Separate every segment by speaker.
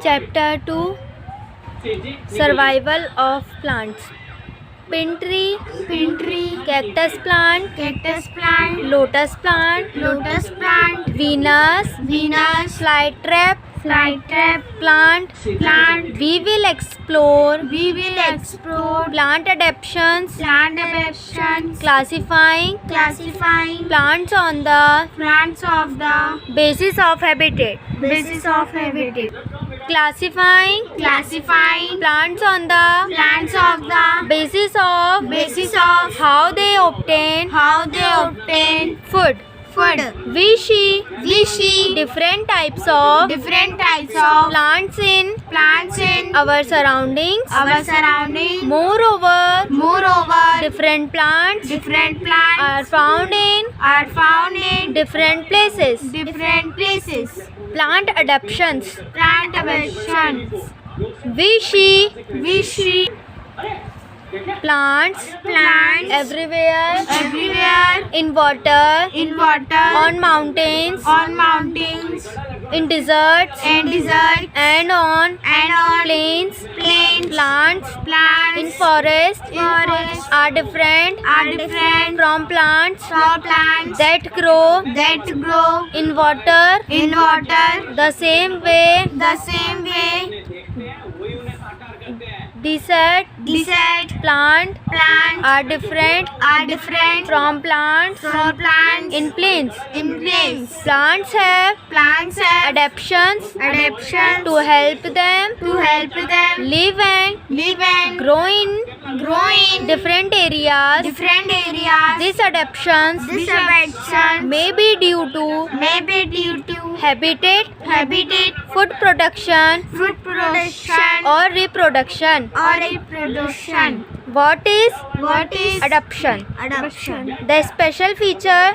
Speaker 1: Chapter 2 Survival of Plants. Pin tree, cactus plant, lotus plant, Venus, fly trap, plant. We will explore plant adaptations, classifying plants on the basis of habitat. Classifying plants on the basis of how they obtain food. We see different types of plants in our surroundings. Moreover, different plants are found in different places. Plant adaptations. We see plants everywhere, in water, on mountains, in deserts, and on plains. Plants in forests are different from plants that grow in water. The same way, desert plants are different from plants in plains. Plants have adaptations to help them live and grow in different areas. These adaptations may be due to habitat, food production, or reproduction. What is adaptation? The special feature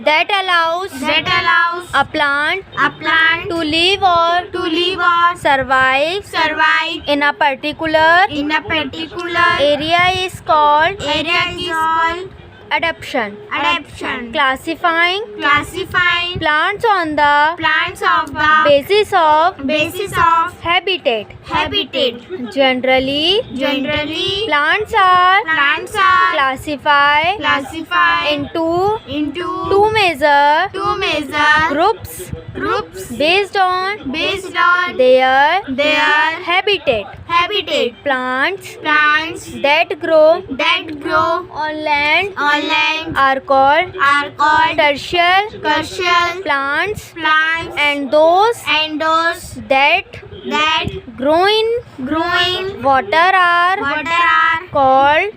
Speaker 1: that allows a plant to live or survive in a particular area is called adaptation. Classifying plants on the basis of habitat. Generally, plants are classified into two major groups based on their habitat. Plants that grow on land are called terrestrial plants, and those that grow in water are called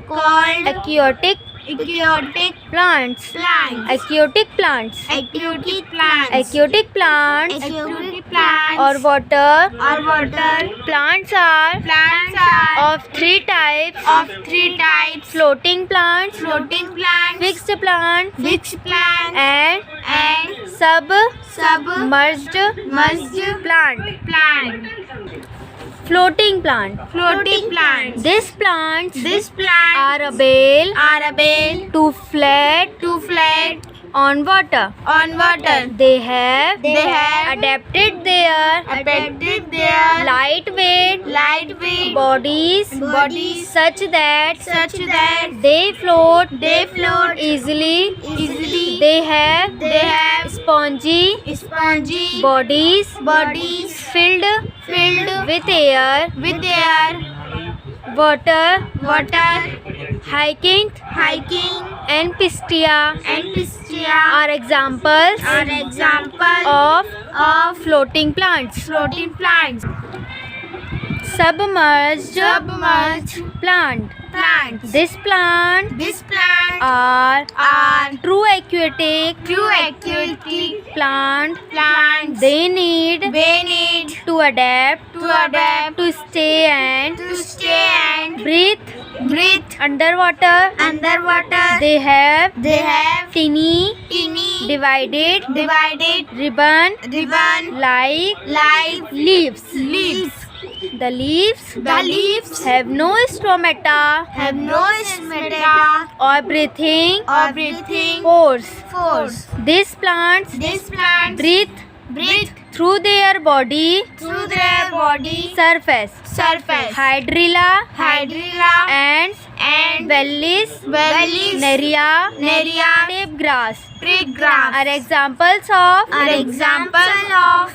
Speaker 1: aquatic plants. Aquatic plants or water plants are of three types: floating plants, fixed plant, and submerged plant. Floating plant. These plants are able to float on water. They have adapted their lightweight bodies such that they float easily. They have spongy bodies filled with air. Water, hiking, and pistia are examples of floating plants. Submerged plant. This plant are true aquatic plant. They need to adapt to stay and breathe underwater. They have teeny divided ribbon like leaves. The leaves have no stomata or breathing pores. These plants breathe through their body surface. Hydrilla ants Vallis Neria tape grass are examples of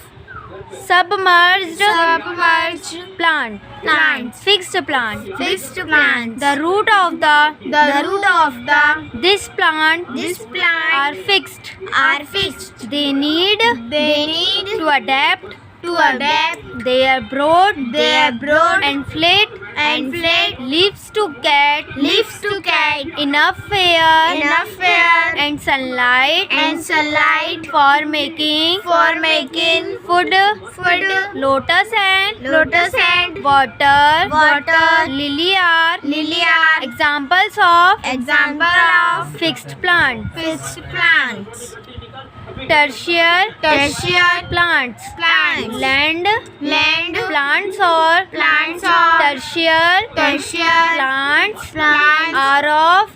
Speaker 1: submerged plants. Fixed plant. The root of this plant are fixed. They need to adapt their broad and flat leaves to get enough air and sunlight for making food. Lotus and water lily are examples of fixed plants. Tertiary plants. Land plants or tertiary plants are of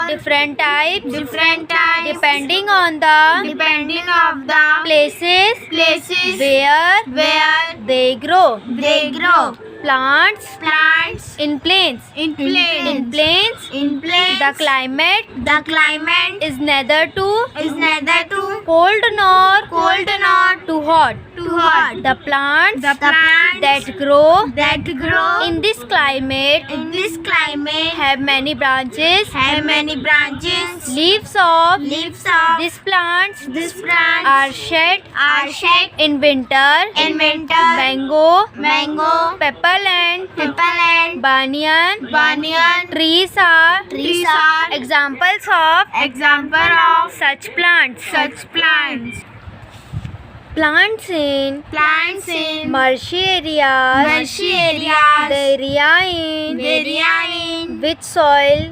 Speaker 1: different types depending on the places where they grow. Plants in plains. The climate is neither too cold nor too hot. The plants that grow in this climate have many branches. Leaves of these plants are shed in winter. Mango, pepperland, banyan trees are examples of such plants. Plants in marshy areas. The area in which soil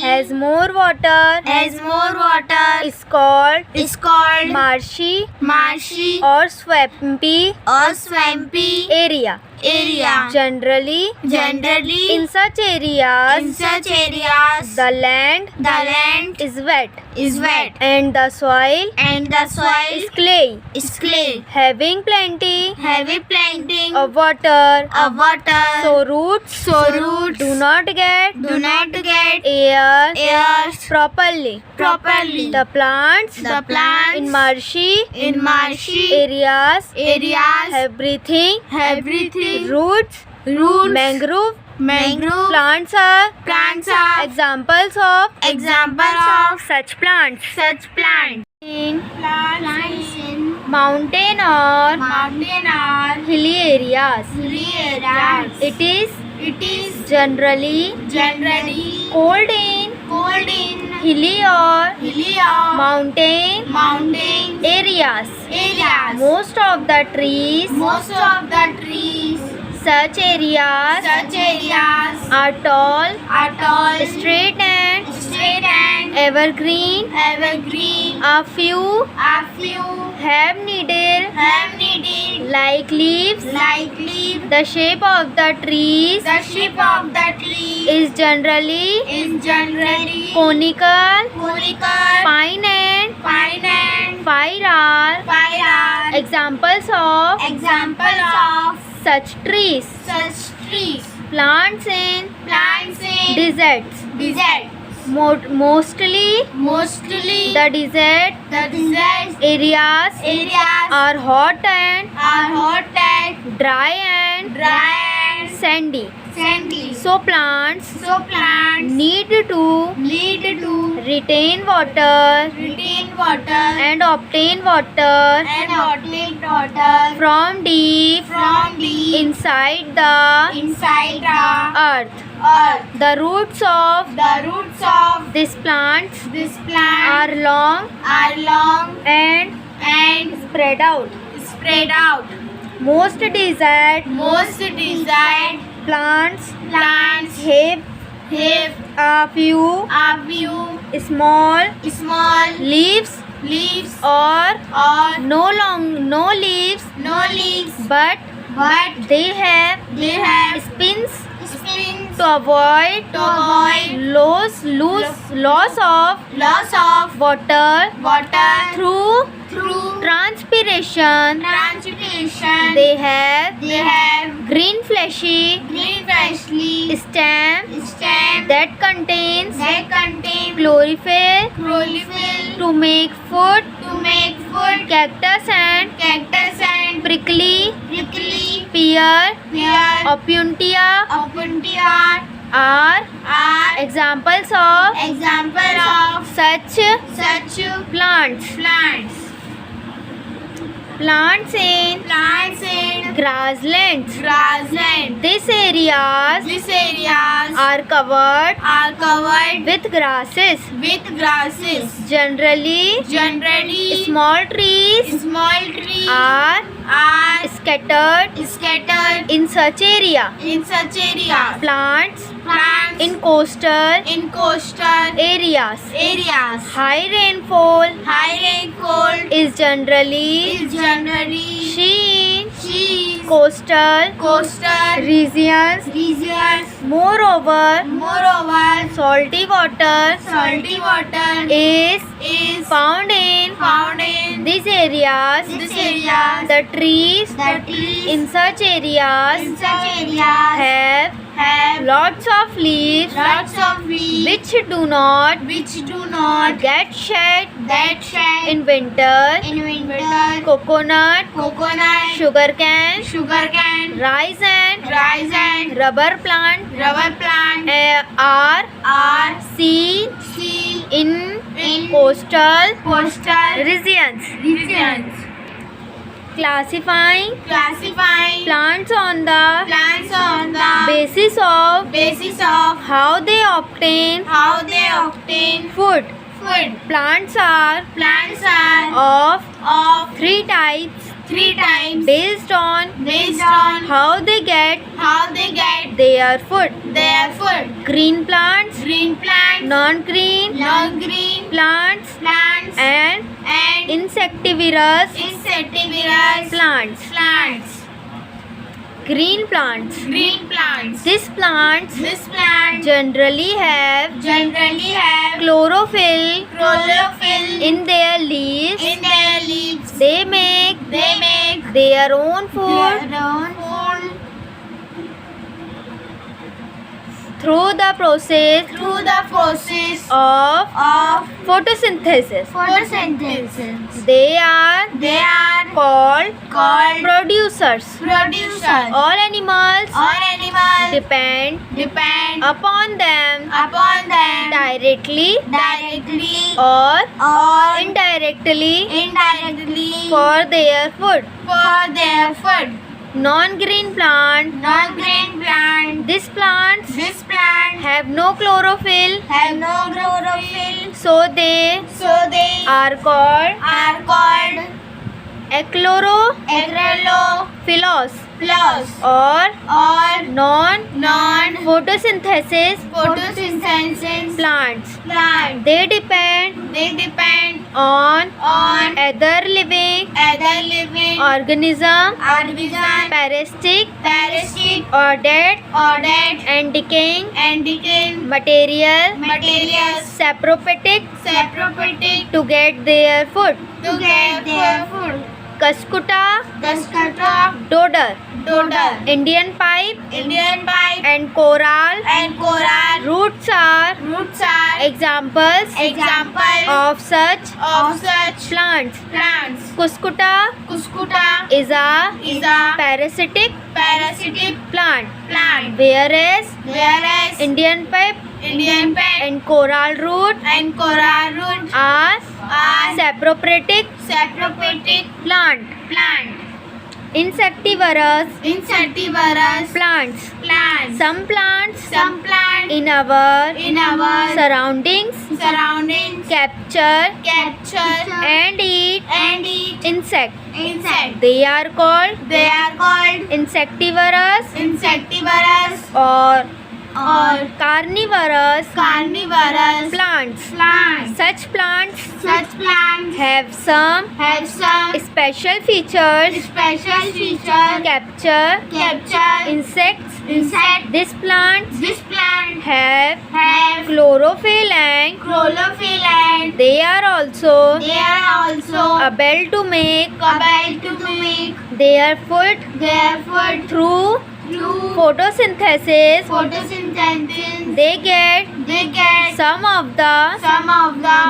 Speaker 1: has more water is called marshy or swampy area. Generally in such areas the land is wet and the soil is clay, having plenty of water. So roots do not get air properly. The plants in marshy areas have breathing roots. Mangrove plants are examples of such plants. In mountain or hilly areas, it is generally cold in hilly or mountain areas. Most of the trees such areas are tall, straight and evergreen. A few have needle like leaves. The shape of the trees is generally conical. Pine and fir are examples of such trees. Plants in deserts. Mostly the desert areas are hot and dry and sandy. So plants need to retain water and obtain water from deep inside the earth. The roots of these plants are long and spread out. Most desert plants have a few small leaves or no leaves, but they have to avoid loss of water through transpiration. They have green fleshy stem that contains chlorophyll to make food. Cactus and prickly pear opuntia are examples of such plants. Plants in grasslands. These areas are covered with grasses. Generally, small trees are scattered in such area. Plants in coastal areas. High rainfall is generally seen in coastal regions. Moreover, salty water is found in these areas. The trees in such areas have lots of leaves which do not get shed in winter. Coconut, sugarcane, rice and rubber plant are seen in coastal regions. Classifying plants on the basis of how they obtain food. Plants are of three types based on how they get their food. Green plants, non-green plants, and insectivorous plants. Green plants. These plants generally have chlorophyll in their leaves. They make their own food through the process of photosynthesis. They are called producers. All animals depend upon them directly or indirectly for their food. Non-green plant. These plants have no chlorophyll, so they are called achlorophyllos or non-photosynthesis plants. They depend on other living organism, parasitic or dead and decaying material, saprophytic to get their food. Cuscuta, dodder, Indian pipe and coral roots are examples of such plants. Cuscuta is a parasitic plant, whereas Indian pipe and coral root are saprophytic plant. Insectivorous plants. Some plants in our surroundings capture and eat insects. They are called insectivorous or
Speaker 2: or
Speaker 1: carnivorous
Speaker 2: carnivorous
Speaker 1: plants.
Speaker 2: plants.
Speaker 1: Such plants
Speaker 2: Such plants
Speaker 1: have some
Speaker 2: have some
Speaker 1: special features
Speaker 2: special features
Speaker 1: capture
Speaker 2: insects.
Speaker 1: These plants
Speaker 2: This plant
Speaker 1: have
Speaker 2: have
Speaker 1: chlorophyll and
Speaker 2: chlorophyll and
Speaker 1: they are also
Speaker 2: they are also
Speaker 1: able to make
Speaker 2: able to make
Speaker 1: their food
Speaker 2: their food
Speaker 1: through
Speaker 2: through
Speaker 1: photosynthesis.
Speaker 2: photosynthesis.
Speaker 1: They get
Speaker 2: They get
Speaker 1: some of the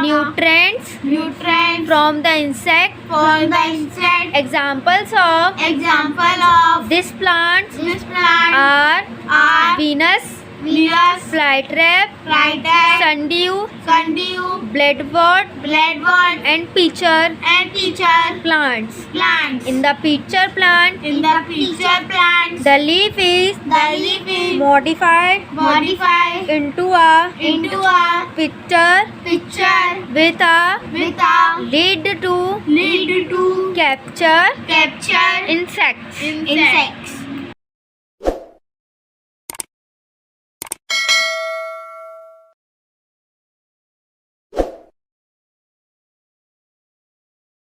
Speaker 1: nutrients
Speaker 2: nutrients
Speaker 1: from the insect.
Speaker 2: from the insect.
Speaker 1: Examples of
Speaker 2: Example of
Speaker 1: these plants
Speaker 2: this plant
Speaker 1: are
Speaker 2: are
Speaker 1: Venus
Speaker 2: Venus
Speaker 1: flytrap,
Speaker 2: flytrap,
Speaker 1: sundew,
Speaker 2: sundew,
Speaker 1: bloodwort,
Speaker 2: bloodwort,
Speaker 1: and pitcher
Speaker 2: and pitcher
Speaker 1: plants.
Speaker 2: plants.
Speaker 1: In the pitcher plant,
Speaker 2: In the pitcher plants,
Speaker 1: the leaf is modified
Speaker 2: modified
Speaker 1: into a
Speaker 2: into a
Speaker 1: pitcher
Speaker 2: pitcher
Speaker 1: with a
Speaker 2: with a
Speaker 1: lid to
Speaker 2: lid to
Speaker 1: capture
Speaker 2: capture
Speaker 1: insects.
Speaker 2: insects.